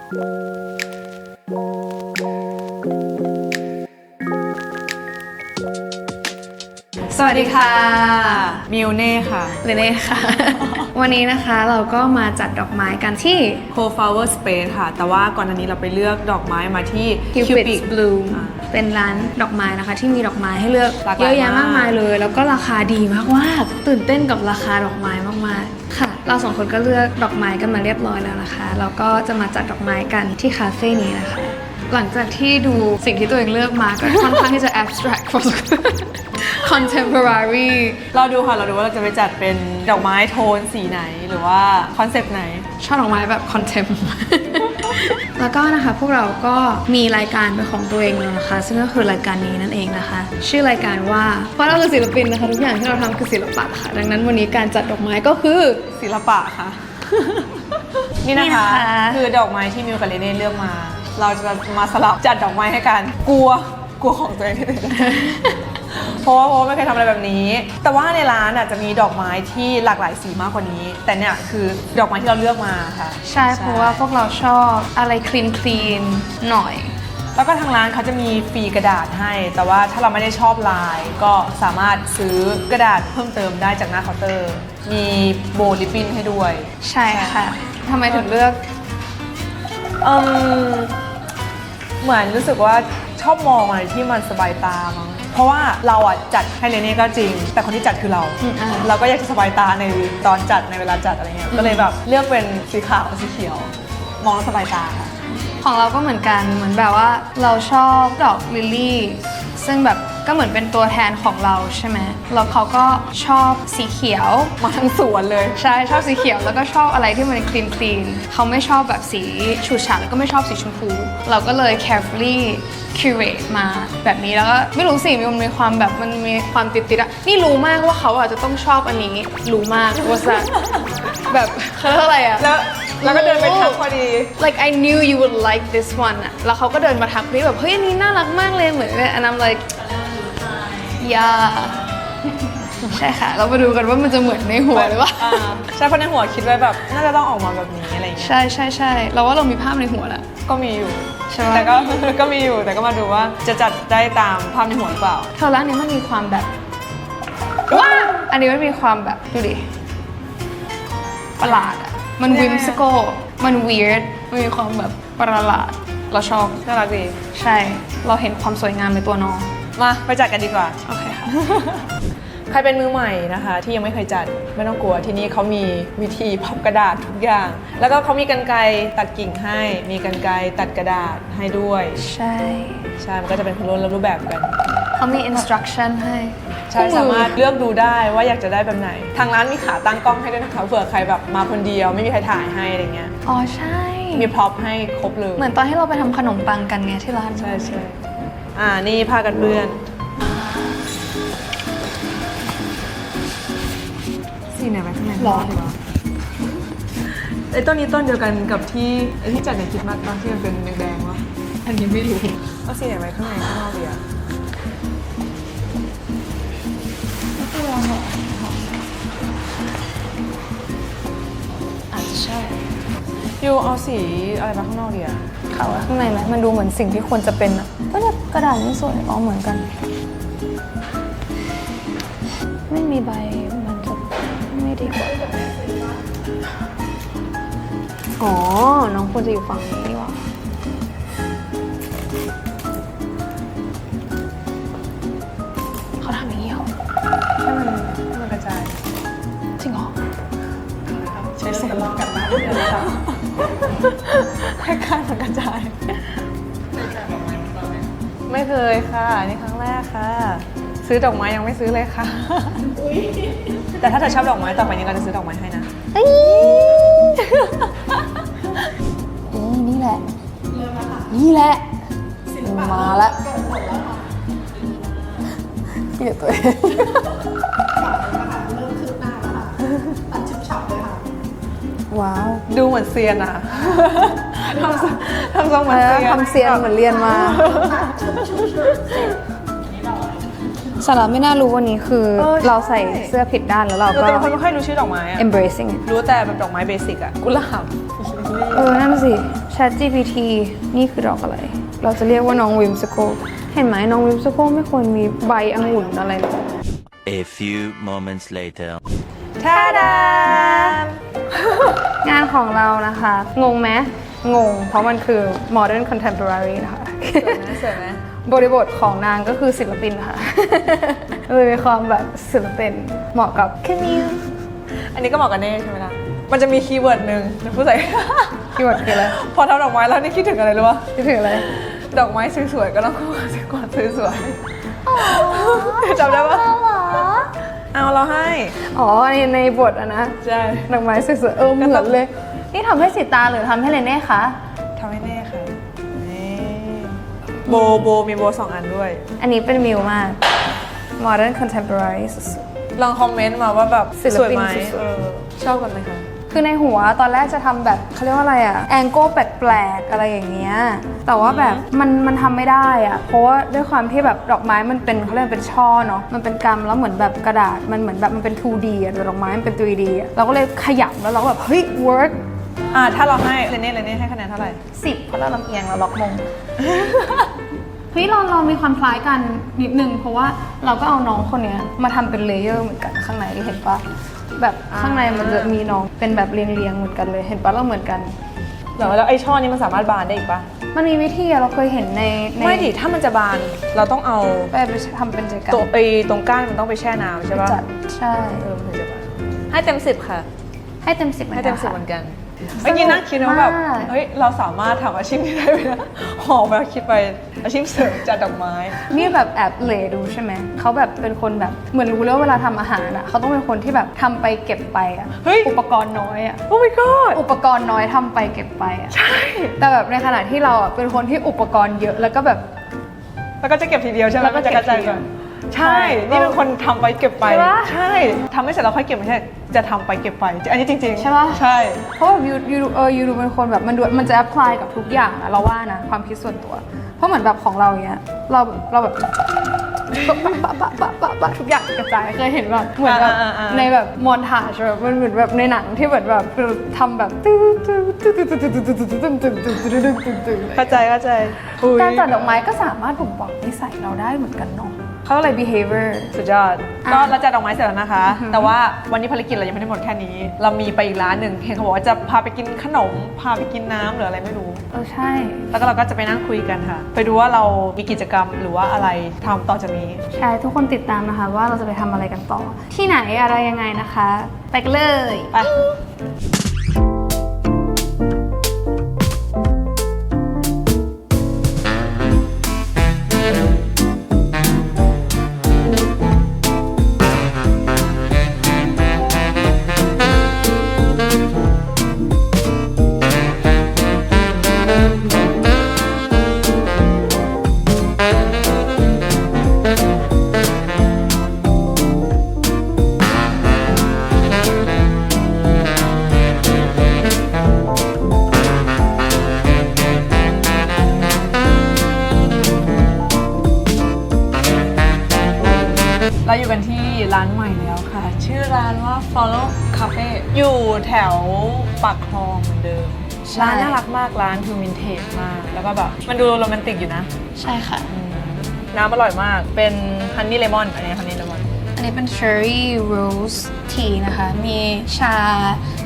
สวัสดีค่ะมิวเน่ค่ะเรเน่ค่ะ วันนี้นะคะเราก็มาจัดดอกไม้กันที่ Co-Flower Space ค่ะแต่ว่าก่อนหน้านี้เราไปเลือกดอกไม้มาที่ Cupid's Bloom เป็นร้านดอกไม้นะคะที่มีดอกไม้ให้เลือกเยอะแยะมากมายเลยแล้วก็ราคาดีมากๆตื่นเต้นกับราคาดอกไม้มากๆค่ะเราสองคนก็เลือกดอกไม้กันมาเรียบร้อยแล้วนะคะแล้วก็จะมาจัดดอกไม้กันที่คาเฟ่นี้นะคะหลังจากที่ดูสิ่งที่ตัวเองเลือกมาก็ค่อนข้างที่จะ abstract contemporary เราดูค่ะเราดูว่าเราจะไปจัดเป็นดอกไม้โทนสีไหนหรือว่าคอนเซปต์ไหนชอบดอกไม้แบบ contem แล้วก็นะคะพวกเราก็มีรายการเป็นของตัวเองแล้วนะคะซึ่งก็คือรายการนี้นั่นเองนะคะชื่อรายการว่าเพราะเราคือศิลปินนะคะทุกอย่างที่เราทำคือศิลปะค่ะดังนั้นวันนี้การจัดดอกไม้ก็คือศิลปะค่ะ นี่นะคะคือดอกไม้ที่มิวกับเรเน่เลือกมาเราจะมาสลับจัดดอกไม้ให้กันกลัวของตัวเองที่ตื่นเพราะว่าไม่เคยทำอะไรแบบนี้แต่ว่าในร้านจะมีดอกไม้ที่หลากหลายสีมากกว่านี้แต่เนี่ยคือดอกไม้ที่เราเลือกมาค่ะใช่เพราะว่าพวกเราชอบอะไรคลีนหน่อยแล้วก็ทางร้านเขาจะมีฟรีกระดาษให้แต่ว่าถ้าเราไม่ได้ชอบลายก็สามารถซื้อกระดาษเพิ่มเติมได้จากหน้าเคาน์เตอร์มีโบว์ริบบิ้นให้ด้วยใช่ค่ะทำไมถึงเลือกเหมือนรู้สึกว่าชอบมองอะไรที่มันสบายตามั้งเพราะว่าเราจัดให้เรเน่ก็จริงแต่คนที่จัดคือเราก็อยากจะสบายตาในตอนจัดในเวลาจัดอะไรเงี้ยก็เลยแบบเลือกเป็นสีขาวสีเขียวมองแล้วสบายตาของเราก็เหมือนกันเหมือนแบบว่าเราชอบดอกลิลลี่ซึ่งแบบก็เหมือนเป็นตัวแทนของเราใช่ไหมแล้วเขาก็ชอบสีเขียวมาทั้งสวนเลยใช่ชอบสีเขียวแล้วก็ชอบอะไรที่มันคลีนเขาไม่ชอบแบบสีฉูดฉาดแล้วก็ไม่ชอบสีชมพูเราก็เลย carefully curate มาแบบนี้แล้วก็ไม่รู้สิมันมีความแบบมันมีความติดๆอ่ะนี่รู้มากว่าเขาอาจจะต้องชอบอันนี้รู้มากว่าจะแบบเขาเรียกอะไรอ่ะแล้วก็เดินไปทักพอดี like I knew you would like this one อ่ะแล้วเขาก็เดินมาทักพี่แบบเฮ้ยอันนี้น่ารักมากเลยเหมือนand I'm like yeah ใช่ค่ะเรามาดูกันว่ามันจะเหมือนในหัวหรือเปล่าใช่เพราะในหัวคิดไว้แบบน่าจะต้องออกมาแบบนี้อะไรเงี้ยใช่เราว่าเรามีภาพในหัวแล้วก็มีอยู่ใช่แต่ก็มีอยู่แต่ก็มาดูว่าจะจัดได้ตามภาพในหัวหรือเปล่าเธอร้านนี้มันมีความแบบว้าอันนี้มันมีความแบบดูดิประหลาดอ่ะมันวิมสโกมัน weird มันมีความแบบประหลาดเราชอบน่ารักดีใช่เราเห็นความสวยงามในตัวน้องมาไปจัดกันดีกว่าโอเคค่ะ ใครเป็นมือใหม่นะคะที่ยังไม่เคยจัดไม่ต้องกลัวที่นี่เขามีวิธีพับกระดาษทุกอย่างแล้วก็เขามีกรรไกรตัดกิ่งให้มีกรรไกรตัดกระดาษให้ด้วยใช่มันก็จะเป็นคนละรูปแบบกันเขามี instruction ให้ใช่สามารถเลือกดูได้ว่าอยากจะได้แบบไหนทางร้านมีขาตั้งกล้องให้ด้วยนะคะเผื่อใครแบบมาคนเดียวไม่มีใครถ่ายให้อะไรเงี้ยอ๋อใช่มีพร็อพให้ครบเลยเหมือนตอนที่เราไปทำขนมปังกันไงที่ร้านใช่นี่ผ้ากันเปื้อนสีไหนไปข้างในหรอไอ้ต้นนี้ต้นเดียวกันกับที่จัดในคริสต์มาสตอนที่มันเป็นแดงๆวะอันนี้ไม่รู้ว่าสีไหนไปข้างในข้างนอกดีอะอาจจะใช่ยูเอาสีอะไรมาข้างนอกดีอะเขาข้างในไหมมันดูเหมือนสิ่งที่ควรจะเป็นอะก็เนี่ยกระดาษนี่สวยอ๋อเหมือนกันไม่มีใบมันจะไม่ดีกว่าอ๋อน้องควรจะอยู่ฝั่งนี้นี่หว่าเขาทำอย่างนี้เหรอให้มันกระจายจริงเหรอใช้เสียงลองกันมาให้การมันกระจายไม่เคยค่ะนี่ครั้งแรกค่ะซื้อดอกไม้ยังไม่ซื้อเลยค่ะแต่ถ้าเธอชอบดอกไม้ต่อไปนี้เราจะซื้อดอกไม้ให้นะนี่แหละนี่แหละมาแล้วเกลียดตัวเองตัดชิบฉับเลยค่ะว้าวดูเหมือนเซียนอะทำทรงเหมือนเซียนทำเซียนเหมือนเรียนมาสาระไม่น่ารู้วันนี้คือเราใส่เสื้อผิดด้านแล้วเราก็แต่คนไม่ค่อยรู้ชื่อดอกไม้อะ embracing รู้แต่แบบดอกไม้เบสิกอะกุหลาบนั่นสิ Chat GPT นี่คือดอกอะไร เราจะเรียกว่าน้องวิมสโกเห็นไหมน้องวิมสโกไม่ควรมีใบองุ่นอะไรเลย A few moments later. ท่าดาม งานของเรานะคะ งงไหมงง เพราะมันคือ modern contemporary นะคะ สวยไหม บริบทของนางก็คือศิลปินค่ะ เลยมีความแบบศิลปินเหมาะกับคามิล อันนี้ก็เหมาะกับเน่ใช่ไหมล่ะ มันจะมีคีย์เวิร์ดหนึ่งจะพูดใส่ คีย์เวิร์ดคืออะไร พอทำดอกไม้แล้วนี่คิดถึงอะไรรู้ปะ คิดถึงอะไร ดอกไม้สวยๆก็ต้องคู่กับสกอตสวยๆจำได้ปะเอาเราให้ อ๋อในบทอะนะ ใช่ ดอกไม้สวยๆเหมือนเลย นี่ทำให้สิตาหรือทำให้เลเน่คะ ทำให้เน่ค่ะนี่โบมีโบ2 อันด้วย อันนี้เป็นมิวมาก modern contemporary สุด ลองคอมเมนต์มาว่าแบบ ศิล สวย ปิน ไหม สุดๆ ชอบกันไหมคะ ๆคือในหัวตอนแรกจะทำแบบเขาเรียกว่าอะไรอะแองโก้แปลกๆอะไรอย่างเงี้ย แต่ว่าแบบมันทำไม่ได้อะเพราะว่าด้วยความที่แบบดอกไม้มันเป็นเขาเรียกเป็นช่อเนาะ มันเป็นกำแล้วเหมือนแบบกระดาษ มันเหมือนแบบมันเป็น 2D อะแต่ดอกไม้มันเป็น 3D อะเราก็เลยขยับแล้วเราก็แบบเฮ้ย work ถ้าเราให้เลเน่ให้คะแนนเท่าไหร่ 10เพราะเราลำเอียงเราล็อกมง เฮ้ยเรามีความคล้ายกันนิดนึงเพราะว่าเราก็เอาน้องคนเนี้ยมาทำเป็นเลเยอร์เหมือนกันข้างในเห็นปะแบบข้างในมันจะมีน้องเป็นแบบเรียงๆเหมือนกันเลยเห็นปะเราเหมือนกัน แล้วไอช่อนี้มันสามารถบานได้อีกปะ มันมีวิธีอะเราเคยเห็นใน ไม่ดิถ้ามันจะบานเราต้องเอา ไปทำเป็นเจกัน ตัวตรงก้านมันต้องไปแช่น้ำใช่ปะ จัดใช่ มันถึงจะบานให้เต็ม10ค่ะ ให้เต็ม10 ให้เต็ม10เหมือนกันเมื่อกี้นั่งคิดว่าแบบเฮ้ยเราสามารถทำอาชีพนี้ได้ไหมนะหอบแบบคิดไปอาชีพเสริมจัดดอกไม้ นี่แบบแอบเหลดูใช่ไหมเขาแบบเป็นคนแบบเหมือนรู้แล้วเวลาทำอาหารอะเขาต้องเป็นคนที่แบบทำไปเก็บไปอะ เฮ้ย อุปกรณ์น้อยอะ โอ้ my god อุปกรณ์น้อยทำไปเก็บไปอะ ใช่ แต่แบบในขณะที่เราอะเป็นคนที่อุปกรณ์เยอะแล้วก็แบบ แล้วก็จะเก็บทีเดียวใช่ไหม แล้วก็ จะกระจาย เก็บทีเดี ก่ ย อ วน ใช่นี่เป็นคนทำไปเก็บไป ใช่ปะ ใช่ทำไม่เสร็จแล้วค่อยเก็บไม่ใช่จะทำไปเก็บไปอันนี้จริงๆ ใช่ปะ ใช่ เพราะแบบยูดูเป็นคนแบบมันจะ apply กับทุกอย่างอะเราว่านะความคิดส่วนตัว เพราะเหมือนแบบของเราเนี้ยเราแบบปะทุกอย่างกระจายเคยเห็นแบบเหมือนแบบในแบบมอนทาจแบบมันเหมือนแบบในหนังที่เหมือนแบบทำแบบ เข้าใจอุ๊ย การจัดดอกไม้ก็สามารถบ่งบอกนิสัยเราได้เหมือนกันเนาะเขาอะไร behavior สุดยอดก็เราจัดดอกไม้เสร็จแล้วนะคะ แต่ว่าวันนี้ภารกิจเรายังไม่ได้หมดแค่นี้ เรามีไปอีกร้านหนึ่งเห็นเขาบอกว่าจะพาไปกินขนมพาไปกินน้ำหรืออะไรไม่รู้ ใช่ แล้วก็เราก็จะไปนั่งคุยกันค่ะ ไปดูว่าเรามีกิจกรรมหรือว่าอะไรทำต่อจากนี้ ใช่ทุกคนติดตามนะคะว่าเราจะไปทำอะไรกันต่อ ที่ไหนอะไรยังไงนะคะ ไปกันเลย ไป เราอยู่กันที่ร้านใหม่แล้วค่ะ ชื่อร้านว่า Follow Cafe อยู่แถวปากคลองเหมือนเดิม ใช่ ร้านน่ารักมากร้านคือวินเทจมาก แล้วก็แบบมันดูโรแมนติกอยู่นะ ใช่ค่ะ น้ำอร่อยมากเป็นฮันนี่เลมอนอันนี้ฮันนี่เลมอน อันนี้เป็น Cherry Rose Tea นะคะ มีชา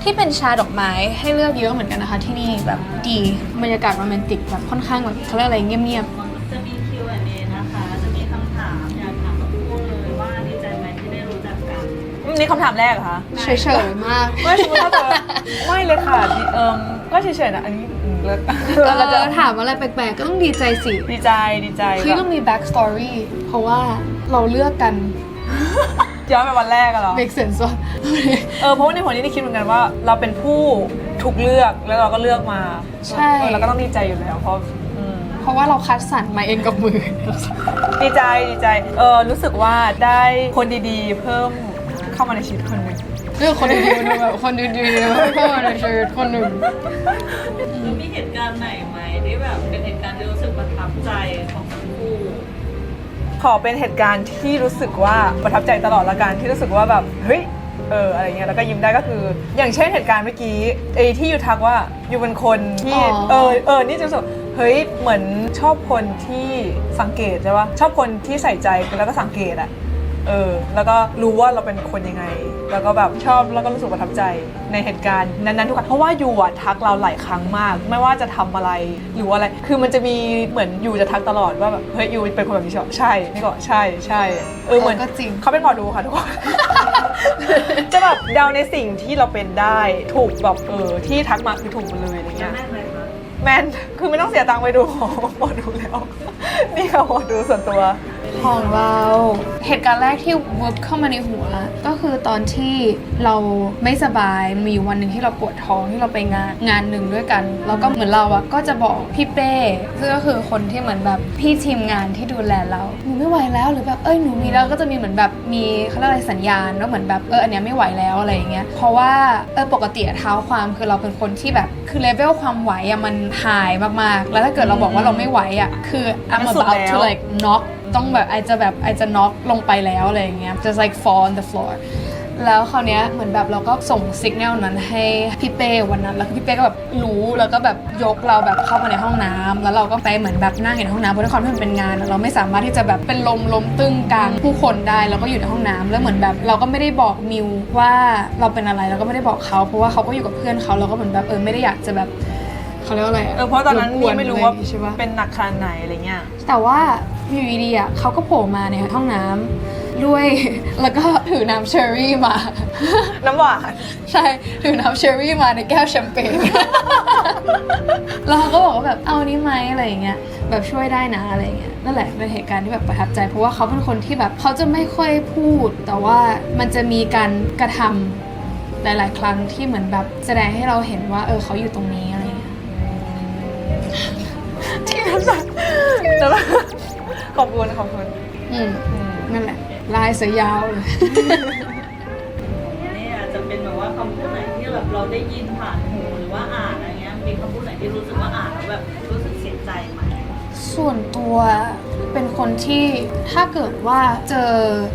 ที่เป็นชาดอกไม้ให้เลือกเยอะเหมือนกันนะคะ ที่นี่แบบดีบรรยากาศโรแมนติกแบบค่อนข้างแบบเขาเรียกอะไรเงียบ จะมี Q&A นะคะ จะมีคำถามอยากถามทั้งคู่เลยว่าดีใจไหมที่ได้รู้จักกัน นี่คำถามแรกเหรอคะ ๆเฉยๆมาก ไม่สมมติถ้าเกิดไม่เลยค่ะก็เฉยๆนะอันนี้เลิกเราจะ ถามอะไรแปลกๆ ก็ต้องดีใจสิ ดีใจ คือต้องมี back story เพราะว่าเราเลือกกัน ย้อนไปวันแรกอะเหรอ make sense ว่ะ เพราะว่าในหัวนี้ได้คิดเหมือนกันว่าเราเป็นผู้ถูกเลือกแล้วเราก็เลือกมา ใช่ เราก็ต้องดีใจอยู่แล้วเพราะเพราะว่าเราคัดสรรมาเองกับมือ ดีใจรู้สึกว่าได้คนดีๆ เพิ่มเข้ามาในชีวิตคนหนึ่ง เลือกคนดีๆนะแบบคนดีๆนะเพื่อนในชีวิตคนหนึ่ง แล้วมีเหตุการณ์ไหนไหมที่แบบเป็นเหตุการณ์ที่รู้สึกประทับใจของทั้งคู่ ขอเป็นเหตุการณ์ที่รู้สึกว่าประทับใจตลอดละกันที่รู้สึกว่าแบบเฮ้ย อะไรเงี้ยแล้วก็ยิ้มได้ก็คือ อย่างเช่นเหตุการณ์เมื่อกี้ไอ้ที่ยูทักว่ายูเป็นคนที่นี่จะรู้สึกเฮ้ยเหมือนชอบคนที่สังเกตใช่ปะชอบคนที่ใส่ใจแล้วก็สังเกตอะแล้วก็รู้ว่าเราเป็นคนยังไงแล้วก็แบบชอบแล้วก็รู้สึกประทับใจในเหตุการณ์นั้นๆทุกครั้งเพราะว่ายูอะทักเราหลายครั้งมากไม่ว่าจะทำอะไรหรือว่าอะไรคือมันจะมีเหมือนยูจะทักตลอดว่าแบบเฮ้ยยูเป็นคนแบบนี้ใช่นี่ก็ใช่เหมือน ก็จริง เขาเป็นหมอดูค่ะทุกคน จะแบบเดาในสิ่งที่เราเป็นได้ถูกแบบที่ทักมาคือถูกหมดเลยอะไรเงี้ย แม่นไหมคะ แมนคือไม่ต้องเสียตังค์ไปดูหมอดูแล้วนี่ค่ะหมอดูส่วนตัว ของเราเหตุการณ์แรกที่วึบเข้ามาในหัวก็คือตอนที่เราไม่สบายมีวันหนึ่งที่เราปวดท้องที่เราไปงานหนึ่งด้วยกันแล้วก็เหมือนเราอะก็จะบอกพี่เป้ซึ่งก็คือคนที่เหมือนแบบพี่ทีมงานที่ดูแลเราหนูไม่ไหวแล้วหรือแบบหนูมีแล้วก็จะมีเหมือนแบบมีเขาเรียกอะไรสัญญาณว่าเหมือนแบบอันเนี้ยไม่ไหวแล้วอะไรอย่างเงี้ยเพราะว่าปกติเท้าความคือเราเป็นคนที่แบบคือเลเวลความไหวอะมันหายมากๆแล้วถ้าเกิดเราบอกว่าเราไม่ไหวอะคือ I'm มันสุด about แล้ว to like knockต้องแบบไอจะน็อกลงไปแล้วอะไรอย่างเงี้ย just like fall on the floor แล้วคราวเนี้ยเหมือนแบบเราก็ส่งสัญญาณนั้นให้พี่เป้วันนั้นแล้วพี่เป้ก็แบบรู้แล้วก็แบบยกเราแบบเข้ามาในห้องน้ำแล้วเราก็ไปเหมือนแบบนั่งอยู่ในห้องน้ำเพราะด้วยความที่มันเป็นงานเราไม่สามารถที่จะแบบเป็นล้มตึ้งกลางผู้คนได้เราก็อยู่ในห้องน้ำแล้วเหมือนแบบเราก็ไม่ได้บอกมิวว่าเราเป็นอะไรเราก็ไม่ได้บอกเขาเพราะว่าเขาก็อยู่กับเพื่อนเขาเราก็เหมือนแบบไม่ได้อยากจะแบบเขาเรียกว่าอะไรเพราะตอนนั้นนี่ไม่รู้ว่า ใช่ปะ เป็นหนักขนาดไหนอะไรเงี้ย แต่ว่าอยู่ดีๆเขาก็โผล่มาในห้องน้ำด้วย แล้วก็ถือน้ำเชอร์รี่มา น้ำหวาน ใช่ถือน้ำเชอร์รี่มาในแก้วแชมเปญ แล้วเขาก็บอกว่าแบบเอานี้ไหมอะไรอย่างเงี้ยแบบช่วยได้นะอะไรอย่างเงี้ยนั่นแหละเป็นเหตุการณ์ที่แบบประทับใจเพราะว่าเขาเป็นคนที่แบบเขาจะไม่ค่อยพูด แต่ว่ามันจะมีการกระทำหลายๆครั้งที่เหมือนแบบแสดงให้เราเห็นว่าเขาอยู่ตรงนี้อะไรอย่างเงี้ย ที่น้ำตาขอบคุณนั่นแหละลายเสือยาวเลย นี่อาจจะเป็นแบบว่าคำพูดไหนที่แบบเราได้ยินผ่านหูหรือว่าอ่านอะไรเงี้ยมีคำพูดไหนที่รู้สึกว่าอ่านแล้วแบบรู้สึกเสียใจไหม ส่วนตัวเป็นคนที่ถ้าเกิดว่าเจอ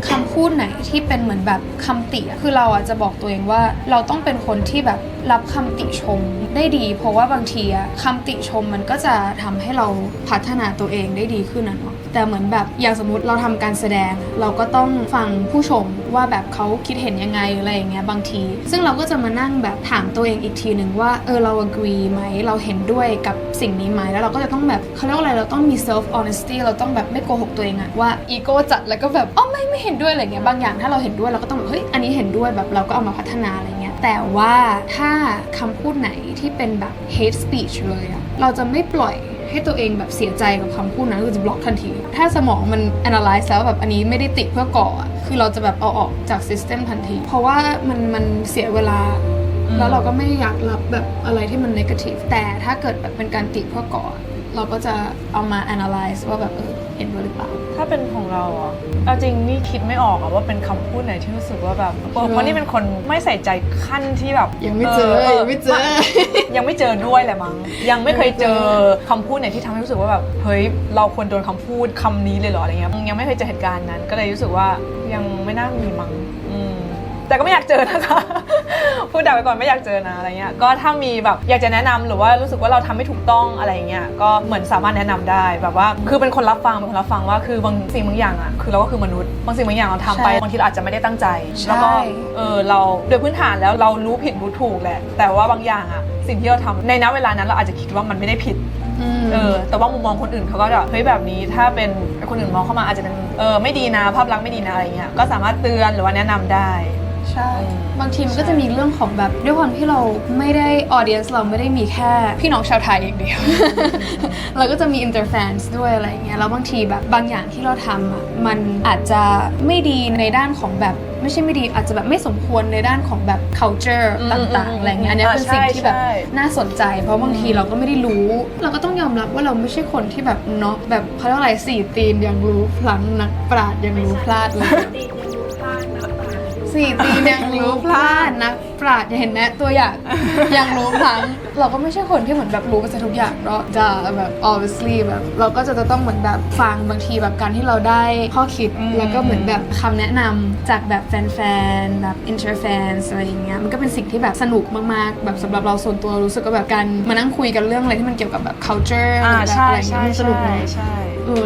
คำพูดไหนที่เป็นเหมือนแบบคำติคือเราจะบอกตัวเองว่าเราต้องเป็นคนที่แบบรับคำติชมได้ดีเพราะว่าบางทีคำติชมมันก็จะทำให้เราพัฒนาตัวเองได้ดีขึ้นนะเนาะแต่เหมือนแบบอย่างสมมติเราทำการแสดงเราก็ต้องฟังผู้ชมว่าแบบเขาคิดเห็นยังไงอะไรอย่างเงี้ยบางทีซึ่งเราก็จะมานั่งแบบถามตัวเองอีกทีหนึ่งว่าเรา agree ไหมเราเห็นด้วยกับสิ่งนี้ไหมแล้วเราก็จะต้องแบบเขาเรียกว่าอะไรเราต้องมี self honesty เราต้องแบบไม่โกหกตัวเองอะว่าอีโก้จัดแล้วก็แบบไม่เห็นด้วยอะไรเงี้ยบางอย่างถ้าเราเห็นด้วยเราก็ต้องแบบเฮ้ยอันนี้เห็นด้วยแบบเราก็เอามาพัฒนาอะไรเงี้ยแต่ว่าถ้าคำพูดไหนที่เป็นแบบ hate speech เลยอะเราจะไม่ปล่อยให้ตัวเองแบบเสียใจกับคำพูดนั้นคือจะบล็อกทันทีถ้าสมองมัน analyze แล้วแบบอันนี้ไม่ได้ติเพื่อก่อคือเราจะแบบเอาออกจาก system ทันทีเพราะว่ามันเสียเวลาแล้วเราก็ไม่อยากรับแบบอะไรที่มัน negative แต่ถ้าเกิดแบบเป็นการติเพื่อก่อเราก็จะเอามา analyze ว่าแบบเห็นด้วยหรือเปล่าถ้าเป็นของเราเอาจริงนี่คิดไม่ออกว่าเป็นคำพูดไหนที่รู้สึกว่าแบบเพราะนี่เป็นคนไม่ใส่ใจขั้นที่แบบยังไม่เจอยังไม่เจอด้วยแหละมั้งยังไม่เคยเจอคำพูดไหนที่ทำให้รู้สึกว่าแบบเฮ้ยเราควรโดนคำพูดคำนี้เลยเหรออะไรเงี้ยยังไม่เคยเจอเหตุการณ์นั้นก็เลยรู้สึกว่ายังไม่น่ามีมั้งแต่ก็ไม่อยากเจอนะคะพูดดักไปก่อนไม่อยากเจอนะอะไรเงี้ยก็ถ้ามีแบบอยากจะแนะนำหรือว่ารู้สึกว่าเราทำไม่ถูกต้องอะไรเงี้ยก็เหมือนสามารถแนะนำได้แบบว่าคือเป็นคนรับฟังว่าคือบางสิ่งบางอย่างคือเราก็คือมนุษย์บางสิ่งบางอย่างเราทำไปบางทีเราอาจจะไม่ได้ตั้งใจแล้วก็เราโดยพื้นฐานแล้วเรารู้ผิดรู้ถูกแหละแต่ว่าบางอย่างสิ่งที่เราทำในณเวลานั้นเราอาจจะคิดว่ามันไม่ได้ผิดแต่ว่ามุมมองคนอื่นเขาก็จะเฮ้ยแบบนี้ถ้าเป็นคนอื่นมองเข้ามาอาจจะเป็นไม่ดีนะภาพลักษณ์ไม่ดีนะอะไรเงี้ยก็สามารถเตือนหรือว่าแนะนำได้ใช่บางทีมันก็จะมีเรื่องของแบบด้วยความที่เราไม่ได้ audience เราไม่ได้มีแค่พี่น้องชาวไทยอย่างเดียว เราก็จะมี interfans ด้วยอะไรอย่างเงี้ยแล้วบางทีแบบบางอย่างที่เราทำมันอาจจะไม่ดีในด้านของแบบไม่ใช่ไม่ดีอาจจะแบบไม่สมควรในด้านของแบบ culture ต่างๆอะไรเงี้ยอันนี้เป็นสิ่งที่แบบน่าสนใจเพราะบางทีเราก็ไม่ได้รู้เราก็ต้องยอมรับว่าเราไม่ใช่คนที่แบบเนาะแบบเขาเรียกอะไร4 ตีนยังรู้พลั้งนักปราชญ์ยังรู้พลาดเลย4 4 ตีนยังรู้พลาดนักปราชญ์เห็นนะตัวอย่าง ยังรู้พลั้งเราก็ไม่ใช่คนที่เหมือนแบบรู้ไปซะทุกอย่างเนาะจะแบบ obviously แบบเราก็จะต้องเหมือนแบบฟังบางทีแบบการที่เราได้ข้อคิดแล้วก็เหมือนแบบคำแนะนำจากแบบแฟนๆแบบ interfans อะไรอย่างเงี้ยมันก็เป็นสิ่งที่แบบสนุกมากๆแบบสำหรับเราส่วนตัวรู้สึกว่าแบบการมานั่งคุยกันเรื่องอะไรที่มันเกี่ยวกับแบบ culture แบบ ใช่ อะไรอย่างเงี้ยมันสนุกเนอะ ใช่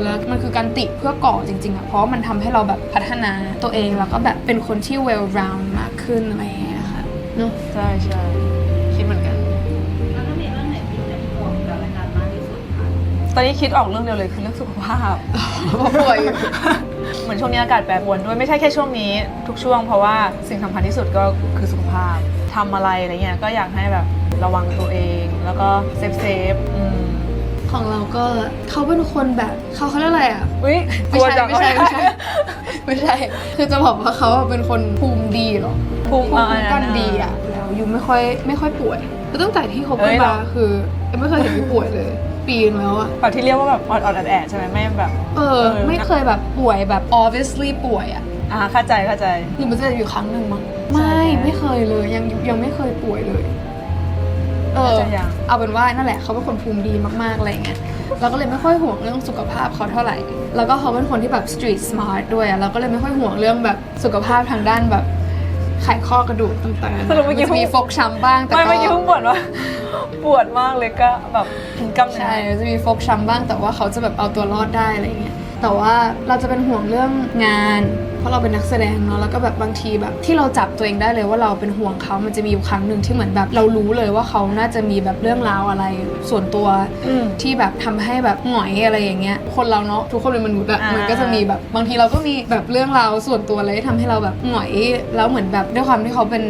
แล้วมันคือการติเพื่อก่อจริงๆอ่ะเพราะมันทำให้เราแบบพัฒนาตัวเองแล้วก็แบบเป็นคนที่ well round มากขึ้นอะไรอย่างเงี้ยค่ะเนอะ ใช่คิดเหมือนกัน แล้วก็มีเรื่องไหนที่เป็นห่วงกับรายการมากที่สุดคะ ตอนนี้คิดออกเรื่องเดียวเลยคือเรื่องสุขภาพ ป่วยอยู่ เหมือนช่วงนี้อากาศแปรปรวนด้วยไม่ใช่แค่ช่วงนี้ทุกช่วงเพราะว่าสิ่งสำคัญที่สุดก็คือสุขภาพทำอะไรเงี้ยก็อยากให้แบบระวังตัวเองแล้วก็เซฟของเราก็เขาเป็นคนแบบเขาเรียกอะไรอ่ะ อุ๊ย ไม่ใช่ คือจะบอกว่าเขาเป็นคนภูมิดีเหรอ ภูมิ คุ้มกันดีอ่ะแล้วยูไม่ค่อยป่วยคือตั้งแต่ที่เขาเพิ่งมาคือไม่เคยเห็นยูป่วยเลย ปีนึงแล้วอ่ะ แบบที่เรียกว่าแบบออดแอดใช่ไหมไม่แบบ ไม่เคยแบบป่วยแบบ obviously ป่วยอ่ะ เข้าใจ หรือมันจะอยู่ครั้งหนึ่งมั้ง ใช่ ไม่เคยเลยยังไม่เคยป่วยเลยเอาเป็นว่านั่นแหละเขาเป็นคนภูมิดีมากๆอะไรเงี้ยเราก็เลยไม่ค่อยห่วงเรื่องสุขภาพเขาเท่าไหร่แล้วก็เขาเป็นคนที่แบบ street smart ด้วยอะเราก็เลยไม่ค่อยห่วงเรื่องแบบสุขภาพทางด้านแบบไขข้อกระดูกต่างๆมันจะมีฟกช้ำบ้างแต่ก็ ไม่ยุ่งบ่นว่า ปวดมากเลยก็แบบกำ ใช่จะมีฟกช้ำบ้างแต่ว่าเขาจะแบบเอาตัวรอดได้อะไรเงี้ยแต่ว่าเราจะเป็นห่วงเรื่องงานเพราะเราเป็นนักแสดงเนาะแล้วก็แบบบางทีแบบที่เราจับตัวเองได้เลยว่าเราเป็นห่วงเขามันจะมีอยู่ครั้งหนึ่งที่เหมือนแบบเรารู้เลยว่าเขาน่าจะมีแบบเรื่องราวอะไรส่วนตัวที่แบบทำให้แบบหงอยอะไรอย่างเงี้ยคนเราเนาะทุกคนเป็นมนุษย์อะมันก็จะมีแบบบางทีเราก็มีแบบเรื่องราวส่วนตัวอะไรที่ทำให้เราแบบหงอยแล้วเหมือนแบบด้วยความที่เขาเป็น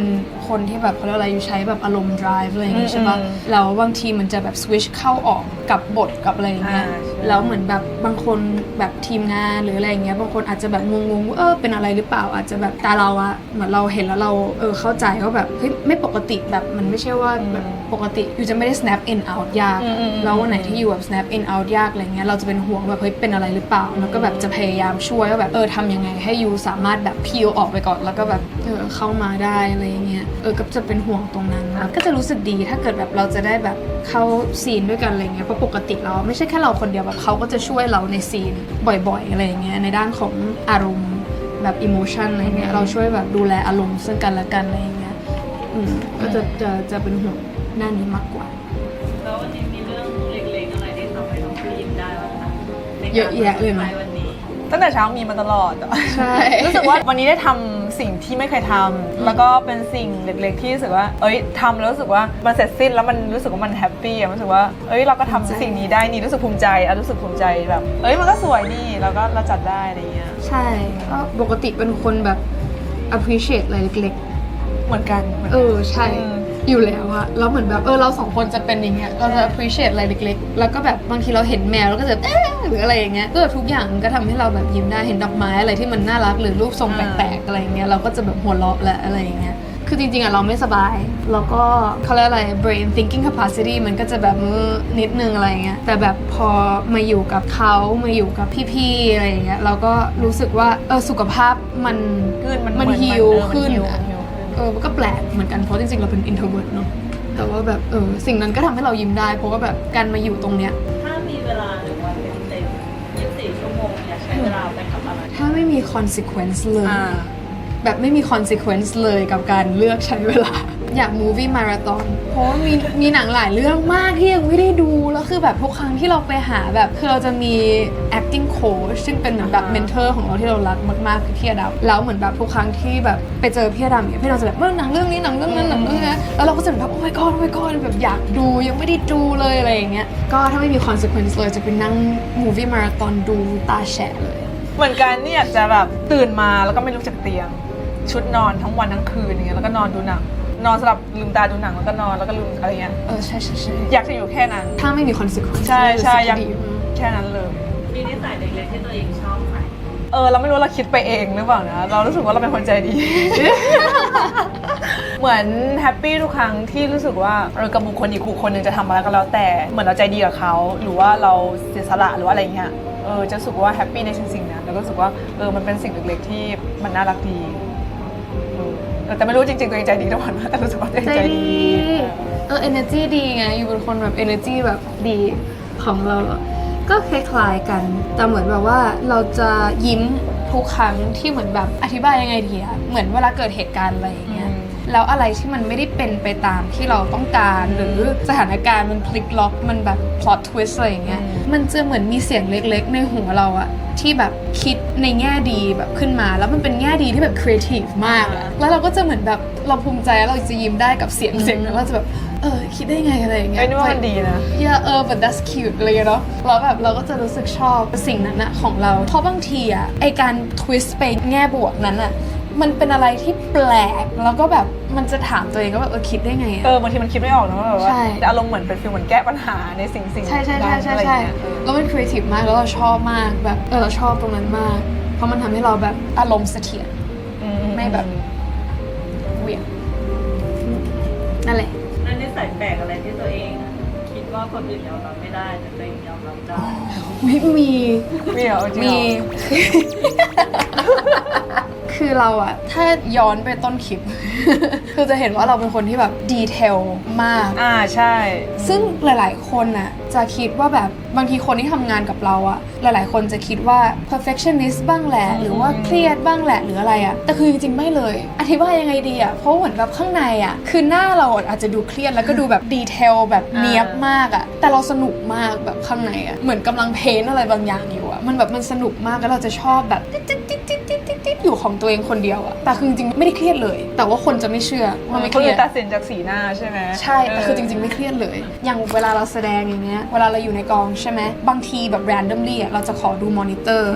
คนที่แบบเขาเรียกอะไรอยู่ใช้แบบอารมณ์ drive อะไรอย่างเงี้ยใช่ปะแล้วบางทีมันจะแบบ switch เข้าออกกับบทกับอะไรอย่างเงี้ยแล้วเหมือนแบบบางคนแบบทีมงานหรืออะไรอย่างเงี้ยบางคนอาจจะแบบงงๆว่าเป็นอะไรหรือเปล่าอาจจะแบบตาเราอะเหมือนเราเห็นแล้วเราเข้าใจว่าแบบเฮ้ยไม่ปกติแบบมันไม่ใช่ว่าแบบปกติอยู่จะไม่ได้ snap in out ยากแล้ววันไหนที่อยู่แบบ snap in out ยากอะไรเงี้ยเราจะเป็นห่วงแบบเฮ้ยเป็นอะไรหรือเปล่าแล้วก็แบบจะพยายามช่วยว่าแบบทำยังไงให้ยูสามารถแบบพีลออกไปก่อนแล้วก็แบบเข้ามาได้อะไรอย่างเงี้ยก็จะเป็นห่วงตรงนั้นก็จะรู้สึกดีถ้าเกิดแบบเราจะได้แบบเข้าซีนด้วยกันอะไรเงี้ยเพราะปกติเราไม่ใช่แค่เราคนเดียวแบบเขาก็จะช่วยเราในซีนบ่อยๆอะไรอย่างเงี้ยในด้านของอารมณ์แบบอิโมชันอะไรเงี้ยเราช่วยแบบดูแลอารมณ์ซึ่งกันและกันอะไรอย่างเงี้ยก็จะเป็นห่วงด้านนี้มากกว่า แล้ววันนี้มีเรื่องเล็กๆอะไรที่ทำให้น้องผู้ยิ้มได้บ้างคะในการ เยอะแยะเลยเนอะ ไปวันนี้ ตั้งแต่เช้ามีมาตลอด ใช่ รู้สึกว่าวันนี้ได้ทำสิ่งที่ไม่เคยทำแล้วก็เป็นสิ่งเล็กๆที่รู้สึกว่าทำแล้วรู้สึกว่ามันเสร็จสิ้นแล้วมันรู้สึกว่ามันแฮปปี้รู้สึกว่าเราก็ทำสิ่งนี้ได้นี่รู้สึกภูมิใจรู้สึกภูมิใจแบบมันก็สวยนี่แล้วก็เราจัดได้อะไรเงี้ย ใช่ก็ปกติเป็นคนแบบ appreciate อะไรเล็ก เหมือนกัน ใช่อยู่แล้วอะแล้วเหมือนแบบเราสองคนจะเป็นอย่างเงี้ยเราจะ appreciate อะไรเล็กๆแล้วก็แบบบางทีเราเห็นแมวแล้วก็จะหรืออะไรอย่างเงี้ยก็แบบทุกอย่างมันก็ทำให้เราแบบยิ้มได้เห็นดอกไม้อะไรที่มันน่ารักหรือรูปทรงแปลกๆอะไรอย่างเงี้ยเราก็จะแบบหัวเราะและอะไรอย่างเงี้ยคือจริงๆอะเราไม่สบายแล้วก็เขาเรียกอะไร brain thinking capacity มันก็จะแบบนิดนึงอะไรอย่างเงี้ยแต่แบบพอมาอยู่กับเขามาอยู่กับพี่ๆอะไรอย่างเงี้ยเราก็รู้สึกว่าสุขภาพมันฮิลขึ้นอะมันก็แปลกเหมือนกันเพราะจริงๆเราเป็น introvert เนอะแต่ว่าแบบสิ่งนั้นก็ทำให้เรายิ้มได้เพราะว่าแบบการมาอยู่ตรงเนี้ย ถ้ามีเวลาหนึ่งวันเต็มๆ24 ชั่วโมงอยากใช้เวลาไปกับอะไร ถ้าไม่มี consequence เลยแบบไม่มี consequence เลยกับการเลือกใช้เวลา อยาก movie marathon เพราะว่ามีหนังหลายเรื่องมากที่ยังไม่ได้ดูแล้วคือแบบทุกครั้งที่เราไปหาแบบคือเราจะมี acting coach ซึ่งเป็นเหมือนแบบ mentor ของเราที่เรารักมากๆคือพี่อดัมแล้วเหมือนแบบทุกครั้งที่แบบไปเจอพี่อดัมเนี่ยพี่อดัมจะแบบหนังเรื่องนี้หนังเรื่องนั้นหนังเรื่องนั้นแล้วเราก็จะแบบ oh my god oh my god แบบอยากดูยังไม่ได้ดูเลยอะไรอย่างเงี้ยก็ถ้าไม่มี consequence เลยจะไปนั่ง movie marathon ดูตาแฉะเลย เหมือนกันนี่อยากจะแบบตื่นมาแล้วก็ไม่ลุกจากเตียงชุดนอนทั้งวันทั้งคืนอย่างเงี้ยแล้วก็นอนดูหนังนอนสลับลืมตาดูหนังแล้วก็นอนแล้วก็ลืมอะไรเงี้ยใช่อยากจะอยู่แค่นั้นถ้าไม่มี consequence ใช่อยาก ดี แค่นั้นเลย มีนิสัยเล็กๆที่ตัวเองชอบไหม เราไม่รู้เราคิดไปเองหรือเปล่านะเรารู้สึกว่าเราเป็นคนใจดี เหมือนแฮปปี้ทุกครั้งที่รู้สึกว่ากับบุคคลอีกบุคคลหนึ่งจะทำอะไรก็แล้วแต่เหมือนเราใจดีกับเขาหรือว่าเราเสียสละหรือว่าอะไรเงี้ยจะรู้สึกว่าแฮปปี้ในสิ่งนั้นแล้วก็รู้สึกว่ามันเป็นสิ่งเล็กๆที่มันน่ารักดี แต่ไม่รู้จริงๆตัวเองใจดีทุกวันแต่รู้สึกว่าตัวเองใจดี energy ดีไงอยู่เป็นคนแบบ energy แบบดีของเราก็คล้ายๆกันแต่เหมือนแบบว่าเราจะยิ้มทุกครั้งที่เหมือนแบบอธิบายยังไงดีอะเหมือนเวลาเกิดเหตุการณ์อะไรอย่างเงี้ยแล้วอะไรที่มันไม่ได้เป็นไปตามที่เราต้องการหรือสถานการณ์มันพลิกล็อกมันแบบ plot twist อะไรอย่างเงี้ยมันจะเหมือนมีเสียงเล็กๆในหัวเราอะที่แบบคิดในแง่ดีแบบขึ้นมาแล้วมันเป็นแง่ดีที่แบบ creative มากอะแล้วเราก็จะเหมือนแบบเราภูมิใจแล้วเราจะยิ้มได้กับเสียงนั้นเราจะแบบคิดได้ไงอะไรอย่างเงี้ย ไม่ว่ามันดีนะ but that's cute เลยเนาะแล้วแบบเราก็จะรู้สึกชอบสิ่งนั้นอะของเราเพราะบางทีอะไอการ twist ไปแง่บวกนั้นอะมันเป็นอะไรที่แปลกแล้วก็แบบมันจะถามตัวเองก็แบบคิดได้ไงอะบางทีมันคิดไม่ออกนะแบบว่า ใช่ แต่อารมณ์เหมือนเป็นฟีลเหมือนแก้ปัญหาในสิ่งใช่อะไรอย่างเงี้ย แล้วมัน creative มากแล้วเราชอบมากแบบเราชอบตรงนั้นมากเพราะมันทำให้เราแบบอารมณ์เสถียรไม่แบบเหวี่ยงนั่นแหละ นั่นนิสัยแปลกอะไรที่ตัวเองคิดว่าคนอื่นยอมรับไม่ได้แต่ตัวเองยอมรับได้ ไม่มี เหรอจริงเหรอ มี คือเราอะถ้าย้อนไปต้นคลิป คือจะเห็นว่าเราเป็นคนที่แบบดีเทลมาก ใช่ ซึ่งหลายๆคนน่ะจะคิดว่าแบบบางทีคนที่ทำงานกับเราอะหลายๆคนจะคิดว่า perfectionist บ้างแหละหรือว่าเครียดบ้างแหละหรืออะไรอะแต่คือจริงๆไม่เลยอธิบายยังไงดีอะเพราะเหมือนแบบข้างในอะคือหน้าเราอาจจะดูเครียดแล้วก็ดูแบบดีเทลแบบเนียบมากอะแต่เราสนุกมากแบบข้างในอะเหมือนกำลังเพ้นอะไรบางอย่างอยู่อะมันแบบมันสนุกมากแล้วเราจะชอบแบบติ๊ดอยู่ของตัวเองคนเดียวอะแต่คือจริงๆไม่ได้เครียดเลยแต่ว่าคนจะไม่เชื่อว่าไม่เค คน รี อื่ ยด นตัดสินจากสีหน้าใช่ไหม ใช่แต่คือจริงๆไม่เครียดเลย อย่างเวลาเราแสดงอย่างเงี้ย เวลาเราอยู่ในกองใช่ไหม บางทีแบบ randomly อ่ะเราจะขอดูมอนิเตอร์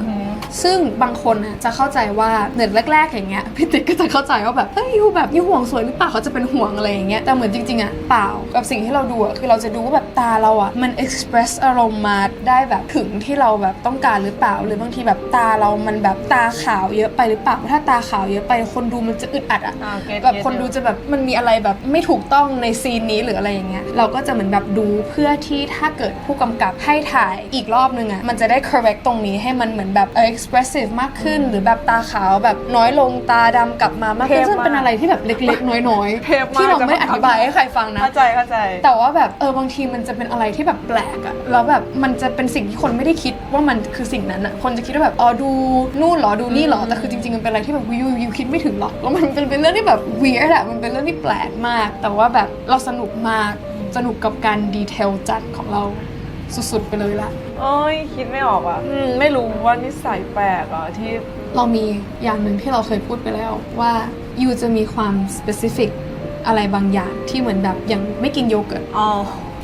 ซึ่งบางคนอ่ะจะเข้าใจว่าเหมือนแรกๆอย่างเงี้ยพี่ติ๊กก็จะเข้าใจว่าแบบเฮ้ยยูแบบยูห่วงสวยหรือเปล่าเขาจะเป็นห่วงอะไรอย่างเงี้ย แต่เหมือนจริงๆอ่ะเปล่า กับสิ่งที่เราดูอ่ะคือเราจะดูว่าแบบตาเราอ่ะมัน express อารมณ์มาได้แบบถึงที่เราแบบต้องการหรือเปล่า หรือบางทีแบบตาเรามันแบบตาขาวเยอะไปหรือเปล่า ถ้าตาขาวเยอะไปคนดูมันจะอึดอัดอ่ะ แบบคนดูจะแบบมันมีอะไรแบบไม่ถูกต้องในซีนนี้หรืออะไรอย่างเงี้ยเราก็จะเหมือนแบบดูเพื่อที่ถ้าเกิดผู้กำกับให้ถ่ายอีกรอบนึงอ่ะมันจะได้ correct ตรงนี้ให้มันเหมือนแบบ expressive มากขึ้นหรือแบบตาขาวแบบน้อยลงตาดำกลับมามากขึ้นซึ่งเป็นอะไรที่แบบเล็กๆน้อยๆที่เราไม่อธิบายให้ใครฟังนะเข้าใจแต่ว่าแบบบางทีมันจะเป็นอะไรที่แบบแปลกอ่ะแล้วแบบมันจะเป็นสิ่งที่คนไม่ได้คิดว่ามันคือสิ่งนั้นอ่ะคนจะคิดว่าแบบดูนู่นหรอดูนี่หรอแต่คือจริงๆมันเป็นอะไรที่แบบวิวคิดไม่ถึงหรอกแล้วมันเป็นเรื่องที่แบบ weird อะมันเป็นเรื่องที่แปลกมากแต่ว่าแบบเราสนุกมากสนุกกับการดีเทลจัดของเราสุดๆไปเลยละคิดไม่ออกอ่ะไม่รู้ว่านิสัยแปลกที่เรามีอย่างหนึ่งที่เราเคยพูดไปแล้วว่ายูจะมีความ specific อะไรบางอย่างที่เหมือนแบบอย่างไม่กินโยเกิร์ต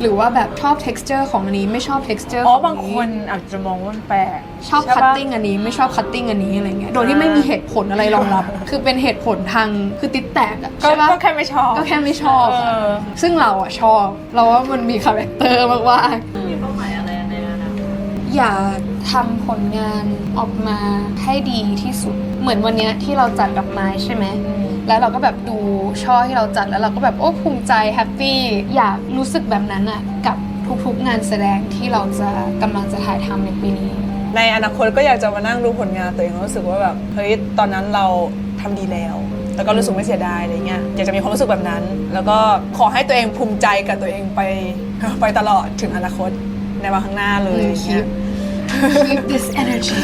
หรือว่าแบบชอบ texture ของอันนี้ไม่ชอบ texture ของอันนี้บางคนอาจจะมองว่ามันแปลกชอบ cutting อันนี้ไม่ชอบ cutting อันนี้อะไรเงี้ยโดยที่ไม่มีเหตุผลอะไรรองรับ คือเป็นเหตุผลทางคือติดแตกอะใช่ปะก็แค่ไม่ชอบซึ่งเราอะชอบเราว่ามันมีคาแรคเตอร์มากว่ามีเป้าหมายอะไรในอนาคตอยากทำผลงานออกมาให้ดีที่สุดเหมือนวันนี้ที่เราจัดดอกไม้ใช่ไหมแล้วเราก็แบบดูช่อที่เราจัดแล้วเราก็แบบภูมิใจแฮปปี้อยากรู้สึกแบบนั้นอะกับทุกๆงานแสดงที่เราจะกำลังจะถ่ายทำในปีนี้ในอนาคตก็อยากจะมานั่งดูผลงานตัวเองแล้วรู้สึกว่าแบบเฮ้ยตอนนั้นเราทำดีแล้วก็รู้สึกไม่เสียดายอะไรเงี้ยอยากจะมีความรู้สึกแบบนั้นแล้วก็ขอให้ตัวเองภูมิใจกับตัวเองไปตลอดถึงอนาคตในวันข้างหน้าเลยKeep this energy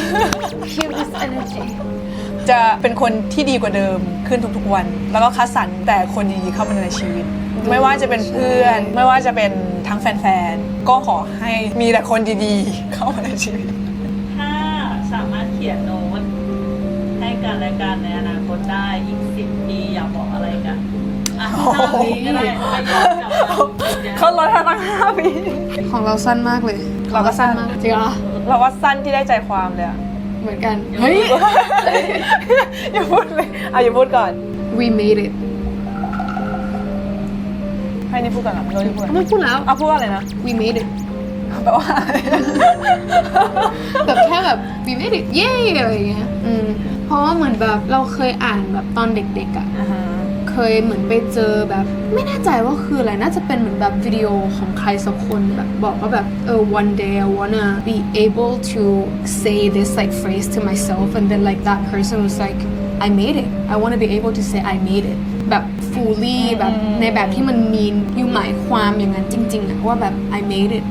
Keep this energy จะเป็นคนที่ดีกว่าเดิมขึ้นทุกๆวันแล้วก็คัดสรรแต่คนดีๆเข้ามาในชีวิตไม่ว่าจะเป็นเพื่อนไม่ว่าจะเป็นทั้งแฟนๆก็ขอให้มีแต่คนดีๆเข้ามาในชีวิตถ้าสามารถเขียนโน้ตให้กันและกันในอนาคตได้อีก10 ปีอยากบอกอะไรกัน5 ปีก็ได้เขาลดให้ตั้ง5 ปีของเราสั้นมากเลยเราก็สั้นจริงเหรอเราว่าสั้นที่ได้ใจความเลยเหมือนกันเฮ้ยอย่าพูดเลยอย่าพูดก่อน We made it ให้นี่พูดก่อนหรอเราจะพูดไม่พูดแล้วพูดว่าอะไรนะ We made it แปลว่าแบบแค่แบบ We made it เย้อะไรอย่างเงี้ยเพราะว่าเหมือนแบบเราเคยอ่านแบบตอนเด็กๆอะเคยเหมือนไปเจอแบบไม่แน่ใจว่าคืออะไรน่าจะเป็นเหมือนแบบวิดีโอของใครสักคนแบบบอกว่าแบบone day I wanna be able to say this like phrase to myself and then like that person was like I made it I want to be able to say I made it แบบ fully แบบในแบบที่มันมีอยู่หมายความอย่างนั้นจริงๆอะว่าแบบ I made it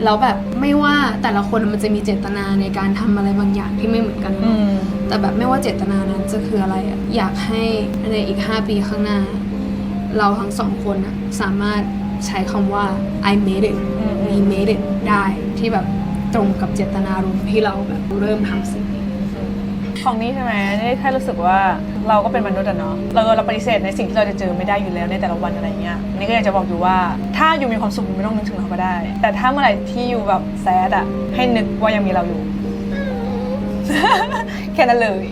แล้วแบบไม่ว่าแต่ละคนมันจะมีเจตนาในการทำอะไรบางอย่างที่ไม่เหมือนกันเนอะแต่แบบไม่ว่าเจตนานั้นจะคืออะไรอะอยากให้ในอีก5 ปีข้างหน้าเราทั้ง2 คนอะสามารถใช้คำว่า I made it we made it ได้ที่แบบตรงกับเจตนารมณ์ที่เราแบบเริ่มทำสิ่งนี้ ของนี้ใช่ไหมนี่แค่รู้สึกว่าเราก็เป็นมนุษย์อะเนาะเราปฏิเสธในสิ่งที่เราจะเจอไม่ได้อยู่แล้วในแต่ละวันอะไรเงี้ยนี่ก็อยากจะบอกอยู่ว่าถ้าอยู่มีความสุขไม่ต้องนึกถึงเขาก็ได้แต่ถ้าเมื่อไหร่ที่อยู่แบบแซดอะให้นึกว่ายังมีเราอยู่ แค่นั้นเลย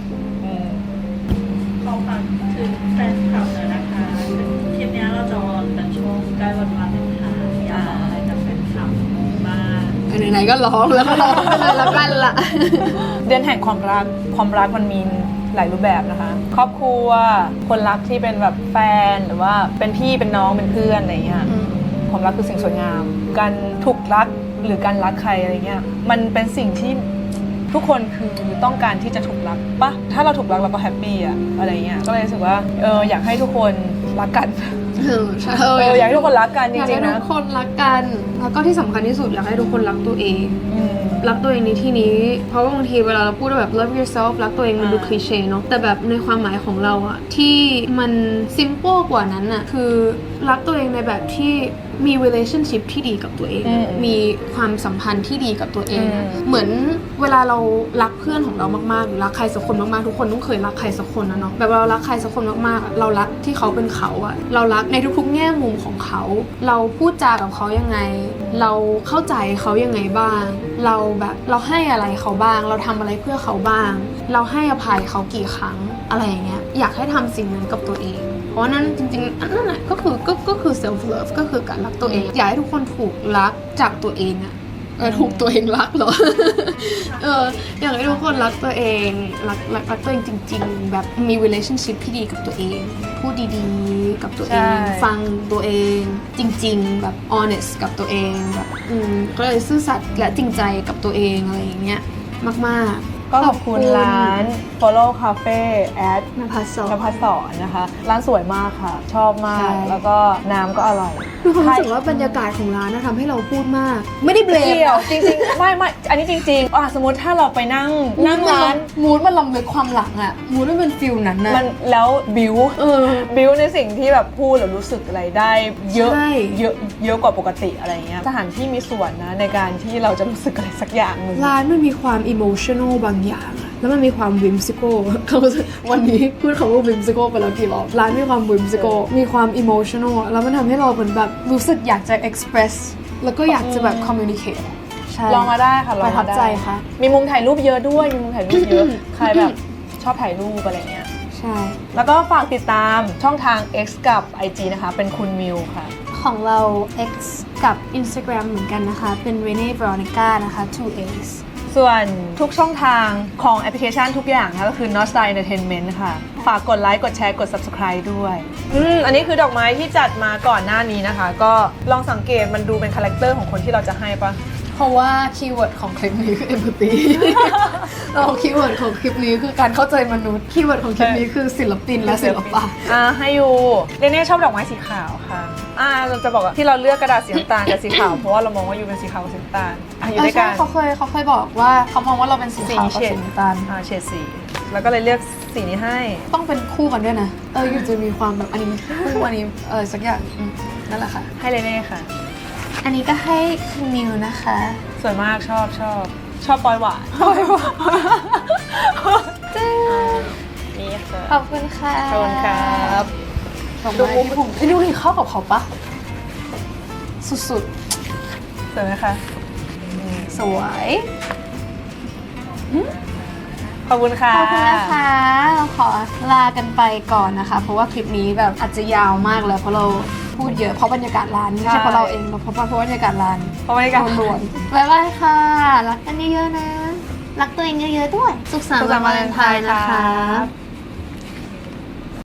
ขอฝากถึงแฟนคลับเลยนะคะคลิปนี้เราจะออนเป็นช่วงใกล้วันวาเลนไทน์อยากบอกอะไรกับแฟนคลับบ้าง ไหนๆก็ร้องแล้วก็ร้องไปเลยละกันล่ะ เดือนแห่งความรักมันมีหลายรูปแบบนะคะครอบครัวคนรักที่เป็นแบบแฟนหรือว่าเป็นพี่เป็นน้องเป็นเพื่อนอะไรเงี้ยความรักคือสิ่งสวยงามการถูกรักหรือการรักใครอะไรเงี้ยมันเป็นสิ่งที่ทุกคนคือต้องการที่จะถูกรักปะถ้าเราถูกรักเราก็แฮปปี้อะอะไรเงี้ยก็เลยรู้สึกว่าอยากให้ทุกคนรักกันใช่อยากให้ทุกคนรักกันจริงๆนะอยากให้ทุกคนรักกันแล้วก็ที่สำคัญที่สุดอยากให้ทุกคนรักตัวเองรักตัวเองในที่นี้เพราะว่าบางทีเวลาเราพูดว่าแบบ love yourself รักตัวเองมันดูคลีเช่เนาะแต่แบบในความหมายของเราอะที่มัน simple กว่านั้นอะคือรักตัวเองในแบบที่มี relationship ที่ดีกับตัวเองมีความสัมพันธ์ที่ดีกับตัวเองเหมือนเวลาเรารักเพื่อนของเรามากๆหรือรักใครสักคนมากๆทุกคนต้องเคยรักใครสักคนนะเนาะแบบเรารักใครสักคนมากๆเรารักที่เขาเป็นเขาอะเรารักในทุกๆแง่มุมของเขาเราพูดจากับเขายังไงเราเข้าใจเขายังไงบ้างเราให้อะไรเขาบ้างเราทำอะไรเพื่อเขาบ้างเราให้อภัยเขากี่ครั้งอะไรอย่างเงี้ยอยากให้ทำสิ่งนั้นกับตัวเองเพราะนั้นจริงๆนั่นแหละก็คือ self love ก็คือการรักตัวเองอยากให้ทุกคนถูกรักจากตัวเองอะถูกตัวเองรักเหรอ อยากให้ทุกคนรักตัวเองรักตัวเองจริงๆแบบมี relationship ที่ดีกับตัวเองพูดดีๆกับตัวเองฟังตัวเองจริงๆแบบ honest กับตัวเองแบบก็เลยซื่อสัตย์และจริงใจกับตัวเองอะไรอย่างเงี้ยมากๆก็ขอบคุณร้าน Follow Cafe at นภัสสรนะคะร้านสวยมากค่ะชอบมากแล้วก็น้ำก็อร่อยคือความรู้สึกว่าบรรยากาศของร้านทำให้เราพูดมากไม่ได้เบลมจริงๆไม่อันนี้จริงๆสมมติถ้าเราไปนั่งร้านมูดมันลำลึกความหลังอะมูดมันเป็นฟิลนั้นนะมันแล้วบิวในสิ่งที่แบบพูดหรือรู้สึกอะไรได้เยอะกว่าปกติอะไรเงี้ยสถานที่มีส่วนนะในการที่เราจะรู้สึกอะไรสักอย่างนึงร้านมันมีความ emotional บางอย่างแล้วมันมีความ whimsical วันนี้พูดคำว่า whimsical ไปแล้วกี่รอบร้านมีความ whimsical มีความ emotional แล้วมันทำให้เราเหมือนแบบรู้สึกอยากจะ express แล้วก็อยากจะแบบ communicate ลองมาได้ค่ะประทับใจค่ะมีมุมถ่ายรูปเยอะด้วยมีมุมถ่ายรูปเยอะใครแบบชอบถ่ายรูปอะไรเงี้ยใช่แล้วก็ฝากติดตามช่องทาง X กับ IG นะคะเป็นคุณมิวค่ะของเรา X กับ Instagram เหมือนกันนะคะเป็น Rene Veronica นะคะ 2A'sส่วนทุกช่องทางของแอปพลิเคชันทุกอย่างนะก็คือ Not Style Entertainment ค่ะฝากกดไลค์กดแชร์กด Subscribe ด้วยอันนี้คือดอกไม้ที่จัดมาก่อนหน้านี้นะคะก็ลองสังเกตมันดูเป็นคาแรคเตอร์ของคนที่เราจะให้ปะเพราะว่าคีย์เวิร์ดของคลิปนี้คือ empathy คีย์เวิร์ดของคลิปนี้คือการเข้าใจมนุษย์คีย์เวิร์ดของคลิปนี้คือศิลปินและศิลปะให้อยู่เรเน่ชอบดอกไม้สีขาวค่ะเราจะบอกว่าที่เราเลือกกระดาษสีน้ำตาลกับสีขาวเพราะว่าเรามองว่าอยู่เป็นสีขาวกับสีน้ำตาลอยู่ด้วยกันเขาเคยบอกว่าเขามองว่าเราเป็นสีขาวกับสีน้ำตาลเฉดสีแล้วก็เลยเลือกสีนี้ให้ต้องเป็นคู่กันด้วยนะอยู่จะมีความแบบอันนี้คู่อันนี้สักอย่างนั่นแหละค่ะให้เรเน่ค่ะอันนี้ก็ให้คุณมิวนะคะสวยมากชอบปอยหวานนี่ค่ะขอบคุณค่ะขอบคุณครับดูมุมผมดูนี่เข้ากับเขาปะสุดๆสวยไหมคะสวยขอบคุณค่ะขอบคุณนะคะเราขอลากันไปก่อนนะคะเพราะว่าคลิปนี้แบบอาจจะยาวมากเลยเพราะเราพูดเยอะเพราะบรรยากาศร้านไม่ใช่เพราะเราเองเพราะบรรยากาศร้านล้วนๆบ๊ายบายค่ะรักกันเยอะๆนะรักตัวเองเยอะๆด้วยสุขสันต์วันวาเลนไทน์นะคะ